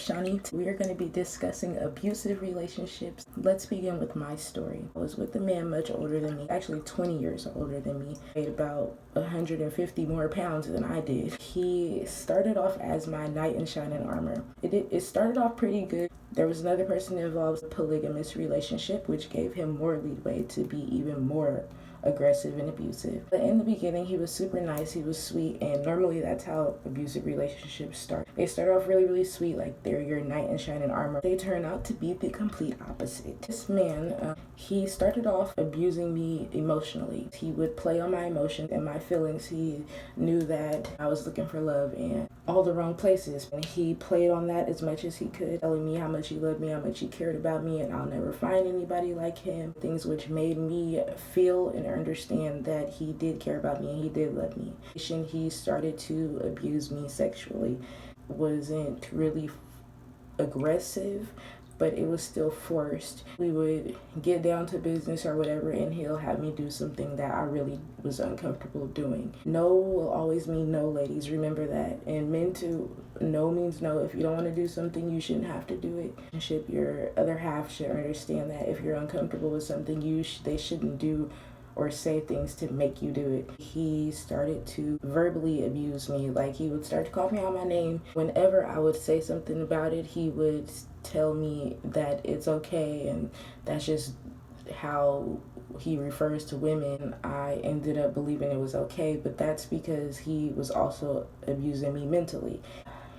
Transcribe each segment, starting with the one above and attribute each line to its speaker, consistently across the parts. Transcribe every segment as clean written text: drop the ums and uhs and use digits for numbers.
Speaker 1: Chani. We are going to be discussing abusive relationships. Let's begin with my story. I was with a man much older than me, actually 20 years older than me. He weighed about 150 more pounds than I did. He started off as my knight in shining armor. It started off pretty good. There was another person involved in a polygamous relationship, which gave him more leeway to be even more aggressive and abusive. But in the beginning, he was super nice, he was sweet, and normally that's how abusive relationships start. They start off really, really sweet, like they're your knight in shining armor. They turn out to be the complete opposite. This man, he started off abusing me emotionally. He would play on my emotions and my feelings. He knew that I was looking for love in all the wrong places, and he played on that as much as he could, telling me how much he loved me, how much he cared about me, and I'll never find anybody like him. Things which made me feel and understand that he did care about me and he did love me. He started to abuse me sexually. Wasn't really aggressive, but it was still forced. We would get down to business or whatever, and he'll have me do something that I really was uncomfortable doing. No will always mean no, ladies. Remember that. And men too, no means no. If you don't want to do something, you shouldn't have to do it. Your other half should understand that if you're uncomfortable with something, they shouldn't do or say things to make you do it. He started to verbally abuse me. Like, he would start to call me out my name. Whenever I would say something about it, he would tell me that it's okay, and that's just how he refers to women. I ended up believing it was okay, but that's because he was also abusing me mentally.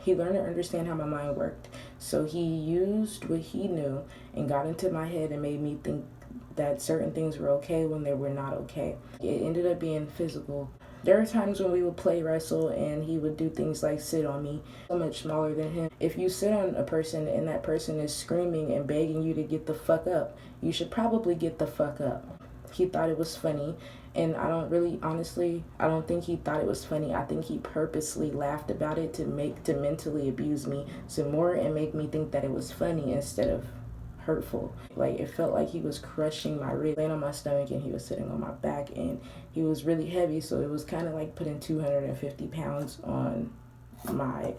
Speaker 1: He learned to understand how my mind worked. So he used what he knew and got into my head and made me think that certain things were okay when they were not okay. It ended up being physical. There were times when we would play wrestle and he would do things like sit on me. So much smaller than him. If you sit on a person and that person is screaming and begging you to get the fuck up, you should probably get the fuck up. He thought it was funny, and I don't think he thought it was funny. I think he purposely laughed about it to mentally abuse me some more and make me think that it was funny instead of hurtful. Like, it felt like he was crushing my ribs, laying on my stomach, and he was sitting on my back, and he was really heavy, so it was kind of like putting 250 pounds on my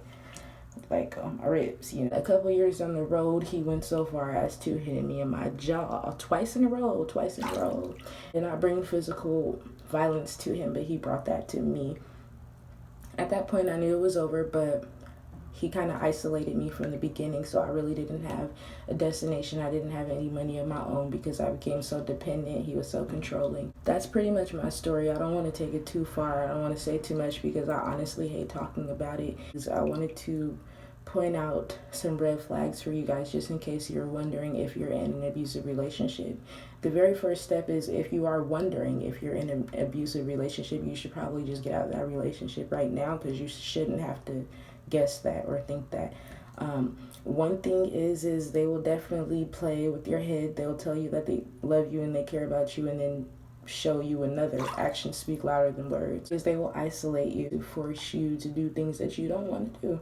Speaker 1: ribs. A couple years down the road, he went so far as to hitting me in my jaw twice in a row. And I bring physical violence to him, but he brought that to me. At that point, I knew it was over, but he kind of isolated me from the beginning, so I really didn't have a destination. I didn't have any money of my own because I became so dependent. He was so controlling. That's pretty much my story. I don't want to take it too far. I don't want to say too much because I honestly hate talking about it. I wanted to point out some red flags for you guys just in case you're wondering if you're in an abusive relationship. The very first step is, if you are wondering if you're in an abusive relationship, you should probably just get out of that relationship right now, because you shouldn't have to guess that or think that. One thing is they will definitely play with your head. They'll tell you that they love you and they care about you, and then show you another. Actions speak louder than words. Because they will isolate you to force you to do things that you don't want to do,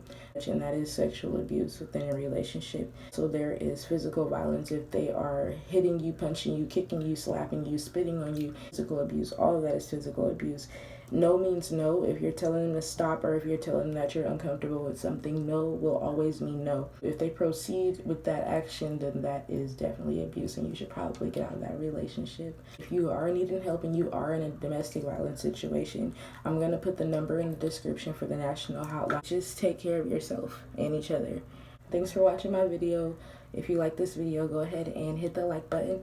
Speaker 1: and that is sexual abuse within a relationship. So there is physical violence if they are hitting you, punching you, kicking you, slapping you, spitting on you. Physical abuse, all of that is physical abuse. No means no. If you're telling them to stop, or if you're telling them that you're uncomfortable with something, no will always mean no. If they proceed with that action, then that is definitely abuse, and you should probably get out of that relationship. If you are needing help and you are in a domestic violence situation, I'm going to put the number in the description for the national hotline. Just take care of yourself and each other. Thanks for watching my video. If you like this video, go ahead and hit the like button.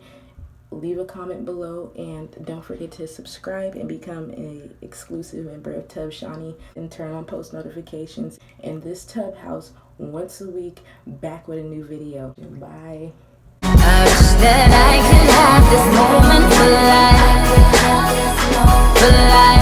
Speaker 1: Leave a comment below, and don't forget to subscribe and become an exclusive member of Tub Chani, and turn on post notifications. And this Tub House, once a week, back with a new video. Bye.
Speaker 2: I wish that I could have this moment for life, for life.